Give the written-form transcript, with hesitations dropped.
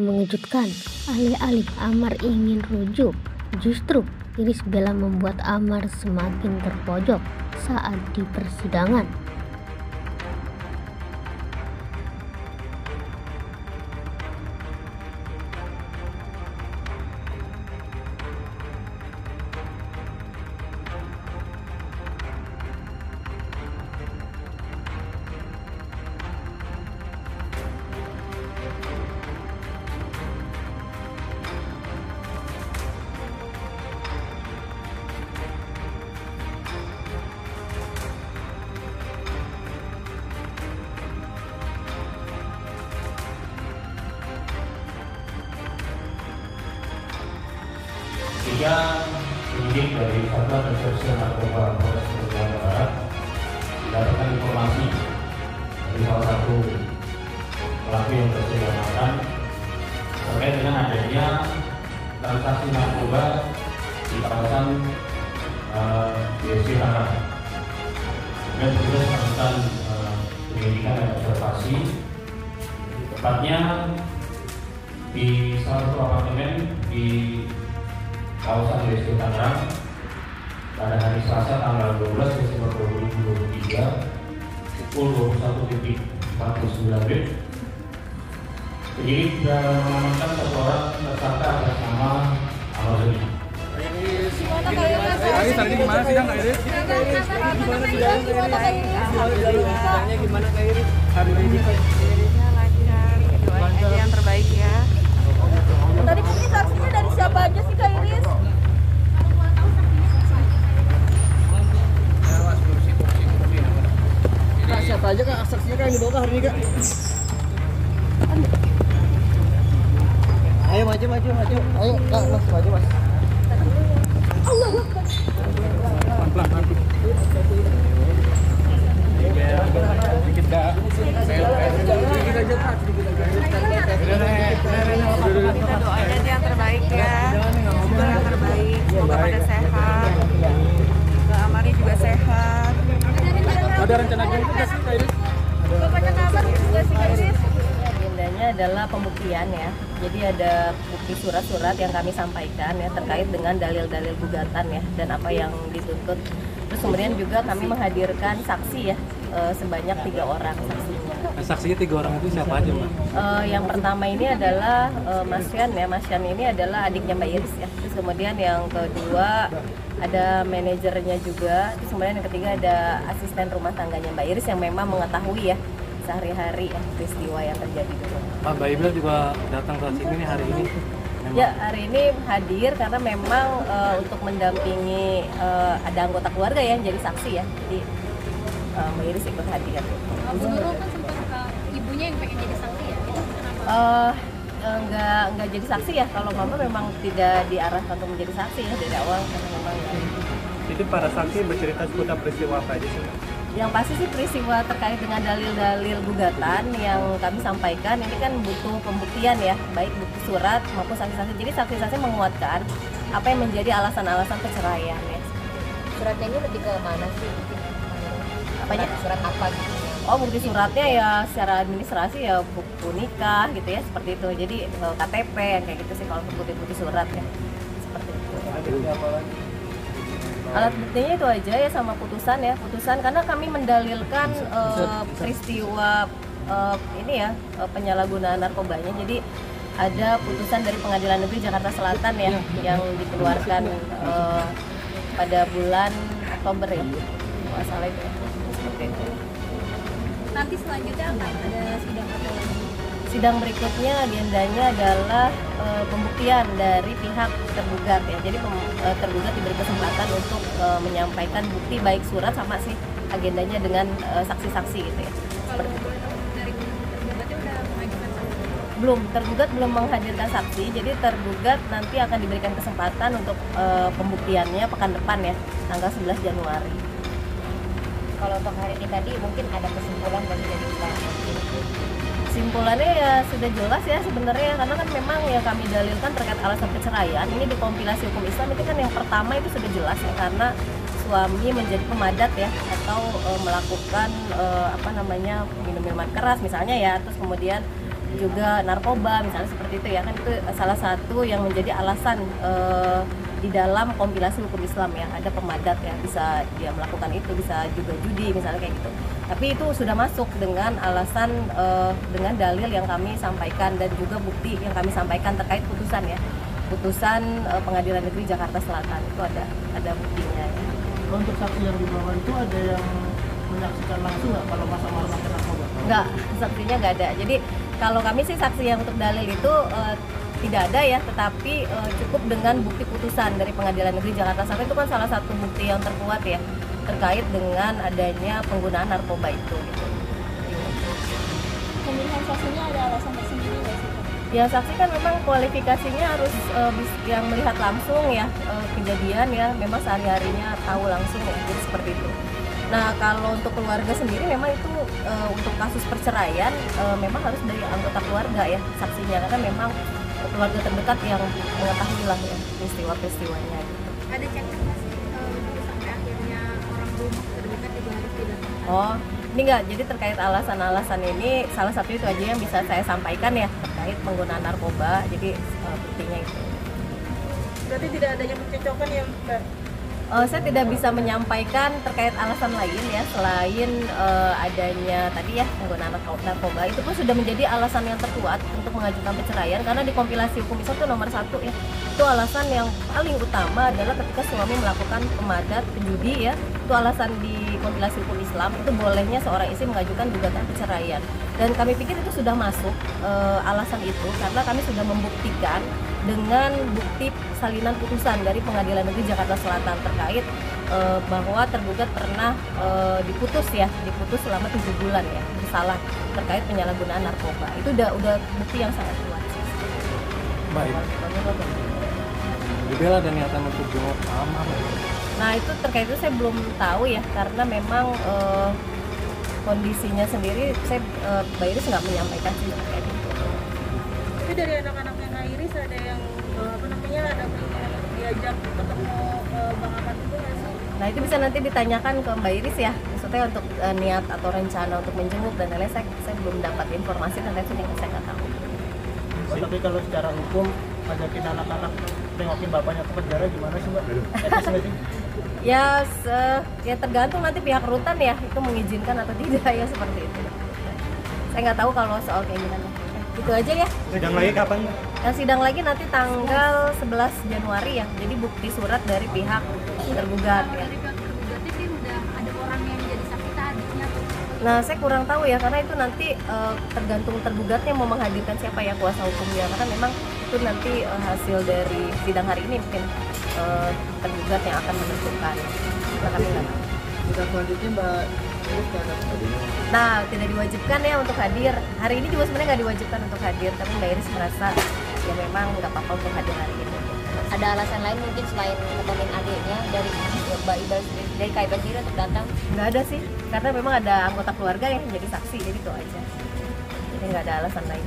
Mengejutkan, alih-alih Amar ingin rujuk, justru Iris Bella membuat Amar semakin terpojok saat di persidangan. Tiga penyidik dari Satuan Reserse Narkoba Polres Jawa Barat mendapatkan informasi dari salah satu pelaku yang berhasil diamankan terkait dengan adanya transaksi narkoba di kawasan BSD Tangerang. Kemudian petugas melakukan penyelidikan dan observasi, tepatnya di salah satu apartemen di kawasan BSD Tangerang pada hari Selasa tanggal 12 Desember 2023 pukul 21.49 WIB. Penyidik mengamankan satu orang tersangka atas nama Amar Zoni. Iris tadi di mana sidang, Iris? Gimana Kak Iris? Hari ini Irisnya lancar, doain aja yang terbaik ya. Tadi bukti saksinya dari siapa aja sih Kak Iris? Kak, siapa aja Kak saksinya Kak yang dibawa Kak hari ini Kak? Ayo maju. Ayo Kak, Mas maju Mas. Pelan-pelan. Sedikit Kak. Sedikit aja Kak. Kita doain aja yang terbaik ya. Semoga yang terbaik, semoga pada sehat. Mbak Amari juga sehat. Ada rencana gitu Kak Iris? Bapaknya kabar juga sih Kak Iris? Agendanya adalah pembuktian ya. Jadi ada bukti surat-surat yang kami sampaikan ya terkait dengan dalil-dalil gugatan ya dan apa yang dituntut. Terus kemudian juga kami menghadirkan saksi ya sebanyak 3 orang saksinya. Saksinya 3 orang itu siapa aja Mbak? Yang pertama ini adalah Mas Yan ya. Mas Yan ini adalah adiknya Mbak Iris ya. Terus kemudian yang kedua ada manajernya juga. Terus kemudian yang ketiga ada asisten rumah tangganya Mbak Iris yang memang mengetahui ya sehari-hari ya peristiwa yang terjadi dulu. Mbak Ibil juga datang ke sini nih hari ini. Ya, hari ini hadir karena memang untuk mendampingi ada anggota keluarga ya yang jadi saksi ya. Jadi Mbak Iris ikut hadir. Dulu kan sempat ibunya yang pengen jadi saksi ya? Itu kenapa? Enggak jadi saksi ya. Kalau mama memang tidak diarahkan untuk menjadi saksi ya dari awal karena memang ya. Jadi para saksi bercerita seputar peristiwa apa aja sih? Yang pasti sih peristiwa terkait dengan dalil-dalil gugatan yang kami sampaikan ini kan butuh pembuktian ya, baik bukti surat maupun saksi-saksi. Jadi saksi-saksi menguatkan apa yang menjadi alasan-alasan perceraian ya. Suratnya ini lebih ke mana sih? Apanya? Surat apa gitu? Oh, bukti suratnya ya secara administrasi ya buku nikah gitu ya seperti itu. Jadi KTP yang kayak gitu sih kalau bukti surat ya seperti itu. Alat buktinya itu aja ya sama putusan ya, karena kami mendalilkan peristiwa ini ya penyalahgunaan narkobanya. Jadi ada putusan dari Pengadilan Negeri Jakarta Selatan ya yang dikeluarkan pada bulan Oktober ya, masalah itu ya. Seperti itu. Nanti selanjutnya akan ada sidang apa lagi? Sidang berikutnya agendanya adalah pembuktian dari pihak tergugat ya. Jadi tergugat diberi kesempatan untuk menyampaikan bukti baik surat sama sih agendanya dengan saksi-saksi gitu ya. Kalau dari tergugatnya udah mengajukan saksi? Belum, tergugat belum menghadirkan saksi. Jadi tergugat nanti akan diberikan kesempatan untuk pembuktiannya pekan depan ya, tanggal 11 Januari. Kalau untuk hari ini tadi mungkin ada kesimpulan dari kita. Kesimpulannya ya sudah jelas ya sebenarnya, karena kan memang yang kami dalilkan terkait alasan perceraian ini di kompilasi hukum Islam itu kan yang pertama itu sudah jelas ya, karena suami menjadi pemadat ya atau melakukan minum minuman keras misalnya ya, terus kemudian juga narkoba misalnya seperti itu ya, kan itu salah satu yang menjadi alasan di dalam kompilasi hukum Islam ya, ada pemadat ya, bisa dia melakukan itu, bisa juga judi misalnya kayak gitu. Tapi itu sudah masuk dengan alasan dengan dalil yang kami sampaikan dan juga bukti yang kami sampaikan terkait putusan ya, putusan Pengadilan Negeri Jakarta Selatan itu ada buktinya ya. Untuk saksi yang dibawa itu ada yang menyaksikan langsung nggak kalau Mas Amar pakai narkoba? Enggak, saksinya nggak ada. Jadi kalau kami sih saksi yang untuk dalil itu tidak ada ya, tetapi cukup dengan bukti putusan dari Pengadilan Negeri Jakarta Selatan itu kan salah satu bukti yang terkuat ya terkait dengan adanya penggunaan narkoba itu. Gitu. Pemilihan saksinya ada alasan tersendiri nggak sih? Ya saksi kan memang kualifikasinya harus yang melihat langsung ya kejadian ya, memang sehari-harinya tahu langsung ya, jadi seperti itu. Nah kalau untuk keluarga sendiri memang itu untuk kasus perceraian memang harus dari anggota keluarga ya saksinya, karena memang keluarga terdekat yang mengetahui lah ya peristiwa-peristiwanya gitu. Ada checklist nggak sih sampai akhirnya orang rumah terdekat juga harus didatangkan? Oh ini enggak, jadi terkait alasan-alasan ini salah satu itu aja yang bisa saya sampaikan ya terkait penggunaan narkoba, jadi buktinya itu. Berarti tidak adanya percocokan ya Mbak? Saya tidak bisa menyampaikan terkait alasan lain ya selain adanya tadi ya penggunaan narkoba, itu pun sudah menjadi alasan yang terkuat untuk mengajukan perceraian, karena di kompilasi hukum Islam itu nomor 1 ya, itu alasan yang paling utama adalah ketika suami melakukan pemadat, penjudi ya, itu alasan di kompilasi hukum Islam itu bolehnya seorang istri mengajukan gugatan perceraian, dan kami pikir itu sudah masuk alasan itu karena kami sudah membuktikan dengan bukti salinan putusan dari Pengadilan Negeri Jakarta Selatan terkait bahwa tergugat pernah diputus selama 7 bulan ya bersalah terkait penyalahgunaan narkoba. Itu udah bukti yang sangat kuat sih. Baik. Dibela ada niatan untuk jenguk Amar. Nah itu terkait itu saya belum tahu ya, karena memang kondisinya sendiri saya Mbak Iris nggak menyampaikan sih terkait itu. Tapi dari anak-anaknya Kak Iris ada yang ada diajak ketemu Bang Amar itu nggak sih? Nah itu bisa nanti ditanyakan ke Mbak Iris ya, maksudnya untuk niat atau rencana untuk menjenguk dan lain-lain, saya belum dapat informasi tentang itu, saya nggak tahu. Tapi kalau secara hukum ajakin anak-anak tengokin bapaknya ke penjara gimana sih Mbak? Etis nggak sih? Ya tergantung nanti pihak rutan ya itu mengizinkan atau tidak ya, seperti itu. Saya nggak tahu kalau soal keinginannya. Itu aja ya. Sidang lagi kapan? Yang sidang lagi nanti tanggal 11 Januari ya. Jadi bukti surat dari pihak tergugat ya. Dari pihak tergugat sih udah ada orang yang jadi saksi adiknya. Nah saya kurang tahu ya, karena itu nanti tergantung tergugatnya mau menghadirkan siapa ya kuasa hukumnya, karena memang itu nanti hasil dari sidang hari ini mungkin tergugat yang akan menentukan. Nah, kami nggak tahu. Sidang selanjutnya Mbak Iris nggak ada? Nah tidak diwajibkan ya untuk hadir. Hari ini juga sebenarnya nggak diwajibkan untuk hadir, tapi Mbak Iris merasa ya memang nggak apa-apa untuk hadir hari ini. Ada alasan lain mungkin selain nemenin adiknya dari Mbak Iba sendiri, dari Kak Iba sendiri untuk datang? Nggak ada sih, karena memang ada anggota keluarga yang jadi saksi, jadi itu aja. Jadi nggak ada alasan lain.